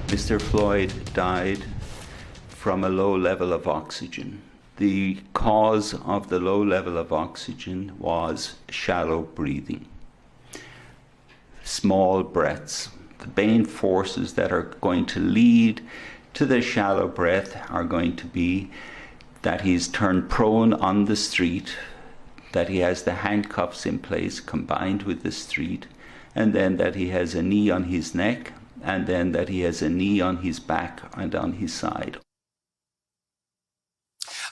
Mr. Floyd died from a low level of oxygen. The cause of the low level of oxygen was shallow breathing, small breaths. The main forces that are going to lead to the shallow breath are going to be that he's turned prone on the street, that he has the handcuffs in place combined with the street, and then that he has a knee on his neck, and then that he has a knee on his back and on his side.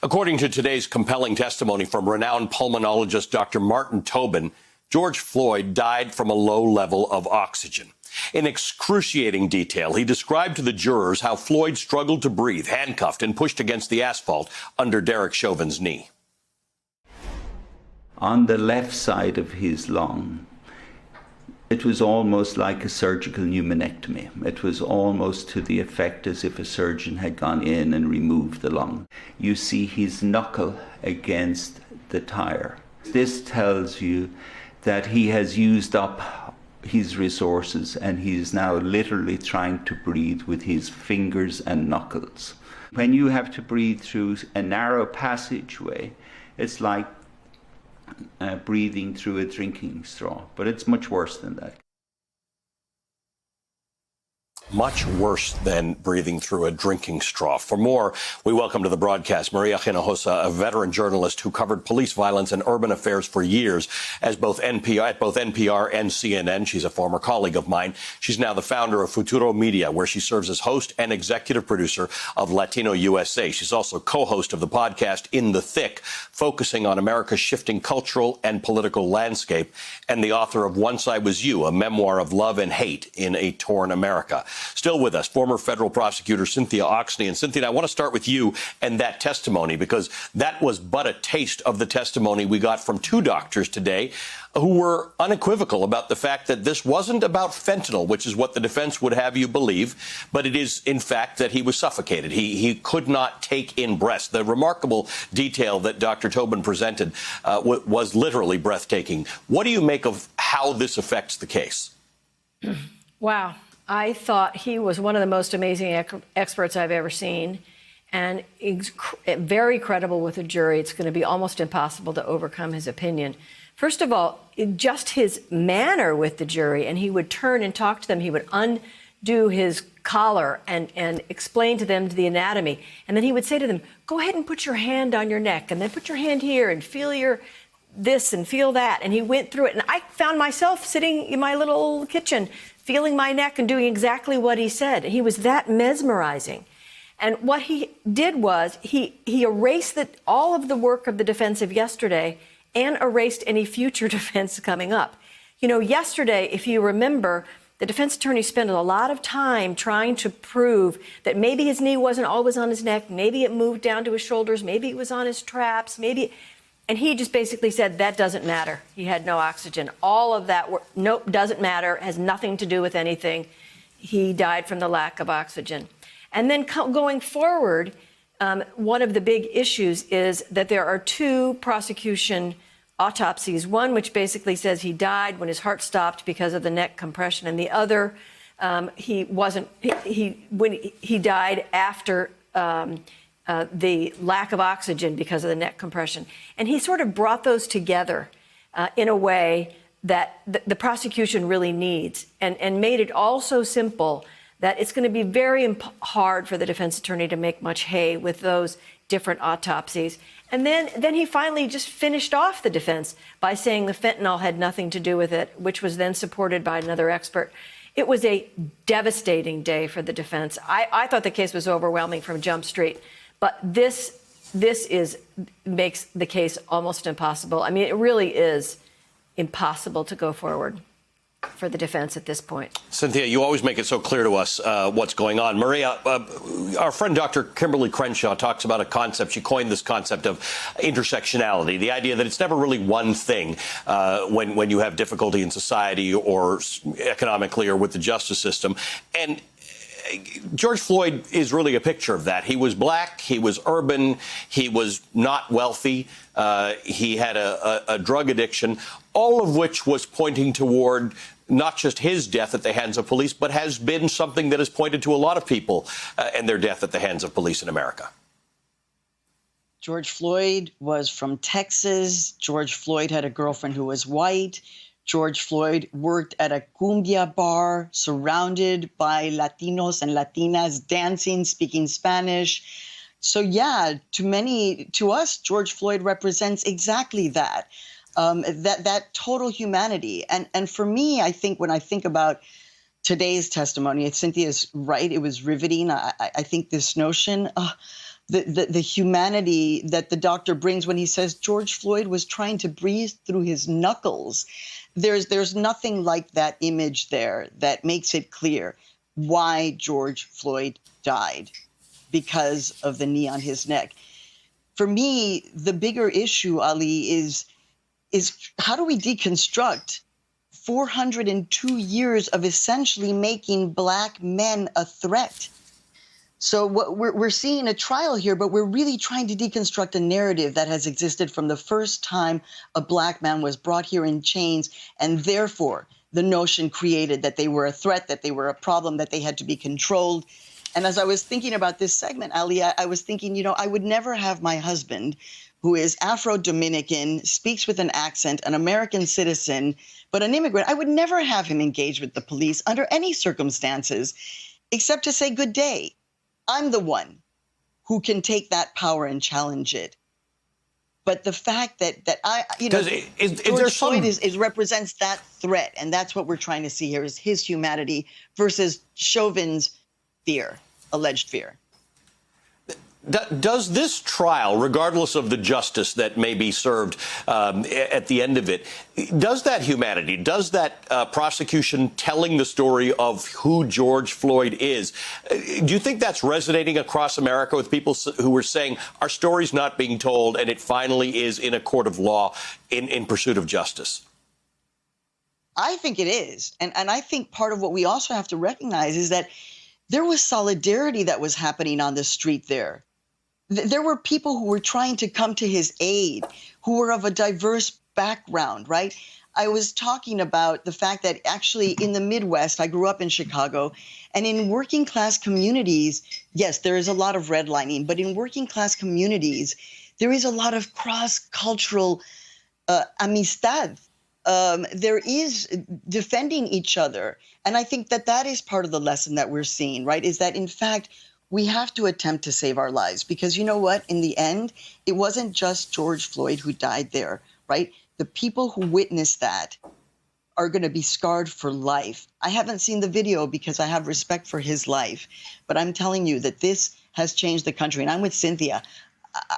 According to today's compelling testimony from renowned pulmonologist Dr. Martin Tobin, George Floyd died from a low level of oxygen. In excruciating detail, he described to the jurors how Floyd struggled to breathe, handcuffed and pushed against the asphalt under Derek Chauvin's knee. On the left side of his lung, it was almost like a surgical pneumonectomy. It was almost to the effect as if a surgeon had gone in and removed the lung. You see his knuckle against the tire. This tells you that he has used up his resources and he is now literally trying to breathe with his fingers and knuckles. When you have to breathe through a narrow passageway, it's like breathing through a drinking straw, but it's much worse than that. Much worse than breathing through a drinking straw. For more, we welcome to the broadcast Maria Hinojosa, a veteran journalist who covered police violence and urban affairs for years at both NPR and CNN. She's a former colleague of mine. She's now the founder of Futuro Media, where she serves as host and executive producer of Latino USA. She's also co-host of the podcast In the Thick, focusing on America's shifting cultural and political landscape, and the author of Once I Was You, a memoir of love and hate in a torn America. Still with us, former federal prosecutor Cynthia Alksne. And Cynthia, I want to start with you and that testimony, because that was but a taste of the testimony we got from two doctors today who were unequivocal about the fact that this wasn't about fentanyl, which is what the defense would have you believe, but it is, in fact, that he was suffocated. He could not take in breaths. The remarkable detail that Dr. Tobin presented was literally breathtaking. What do you make of how this affects the case? Wow. I thought he was one of the most amazing experts I've ever seen, and very credible with a jury. It's going to be almost impossible to overcome his opinion. First of all, just his manner with the jury, and he would turn and talk to them. He would undo his collar and explain to them the anatomy. And then he would say to them, go ahead and put your hand on your neck, and then put your hand here and feel your this and feel that. And he went through it. And I found myself sitting in my little kitchen, feeling my neck and doing exactly what he said. He was that mesmerizing. And what he did was he erased all of the work of the defense of yesterday and erased any future defense coming up. You know, yesterday, if you remember, the defense attorney spent a lot of time trying to prove that maybe his knee wasn't always on his neck, maybe it moved down to his shoulders, maybe it was on his traps, and he just basically said, that doesn't matter. He had no oxygen. All of that, nope, doesn't matter, has nothing to do with anything. He died from the lack of oxygen. And then going forward, one of the big issues is that there are two prosecution autopsies. One which basically says he died when his heart stopped because of the neck compression, and the other, he died after the lack of oxygen because of the neck compression. And he sort of brought those together in a way that the prosecution really needs, and made it all so simple that it's going to be very hard for the defense attorney to make much hay with those different autopsies. And then he finally just finished off the defense by saying the fentanyl had nothing to do with it, which was then supported by another expert. It was a devastating day for the defense. I thought the case was overwhelming from Jump Street. But this makes the case almost impossible. I mean, it really is impossible to go forward for the defense at this point. Cynthia, you always make it so clear to us what's going on. Maria, our friend Dr. Kimberly Crenshaw talks about a concept. She coined this concept of intersectionality, the idea that it's never really one thing when you have difficulty in society or economically or with the justice system. And George Floyd is really a picture of that. He was black, he was urban, he was not wealthy, he had a drug addiction, all of which was pointing toward not just his death at the hands of police, but has been something that has pointed to a lot of people and their death at the hands of police in America. George Floyd was from Texas. George Floyd had a girlfriend who was white. George Floyd worked at a cumbia bar surrounded by Latinos and Latinas dancing, speaking Spanish. So, yeah, to us, George Floyd represents exactly that, that total humanity. And for me, I think when I think about today's testimony, Cynthia's right, it was riveting. I think this notion, the humanity that the doctor brings when he says George Floyd was trying to breathe through his knuckles. There's nothing like that image there that makes it clear why George Floyd died, because of the knee on his neck. For me, the bigger issue, Ali, is how do we deconstruct 402 years of essentially making Black men a threat? So what we're seeing a trial here, but we're really trying to deconstruct a narrative that has existed from the first time a Black man was brought here in chains, and therefore the notion created that they were a threat, that they were a problem, that they had to be controlled. And as I was thinking about this segment, Ali, I was thinking, I would never have my husband, who is Afro-Dominican, speaks with an accent, an American citizen, but an immigrant. I would never have him engage with the police under any circumstances, except to say good day. I'm the one who can take that power and challenge it. But the fact that George Floyd represents that threat, and that's what we're trying to see here, is his humanity versus Chauvin's fear, alleged fear. Does this trial, regardless of the justice that may be served at the end of it, does that humanity, does that prosecution telling the story of who George Floyd is, do you think that's resonating across America with people who are saying our story's not being told and it finally is in a court of law in pursuit of justice? I think it is. And I think part of what we also have to recognize is that there was solidarity that was happening on the street there. There were people who were trying to come to his aid, who were of a diverse background, right? I was talking about the fact that actually in the Midwest, I grew up in Chicago, and in working class communities, yes, there is a lot of redlining, but in working class communities, there is a lot of cross-cultural amistad. There is defending each other. And I think that is part of the lesson that we're seeing, right? Is that, in fact, we have to attempt to save our lives, because you know what? In the end, it wasn't just George Floyd who died there, right? The people who witnessed that are going to be scarred for life. I haven't seen the video because I have respect for his life, but I'm telling you that this has changed the country. And I'm with Cynthia.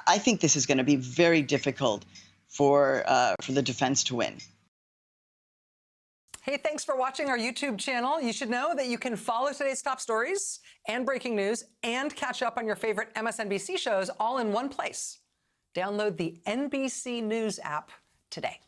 I think this is going to be very difficult for the defense to win. Hey, thanks for watching our YouTube channel. You should know that you can follow today's top stories and breaking news and catch up on your favorite MSNBC shows all in one place. Download the NBC News app today.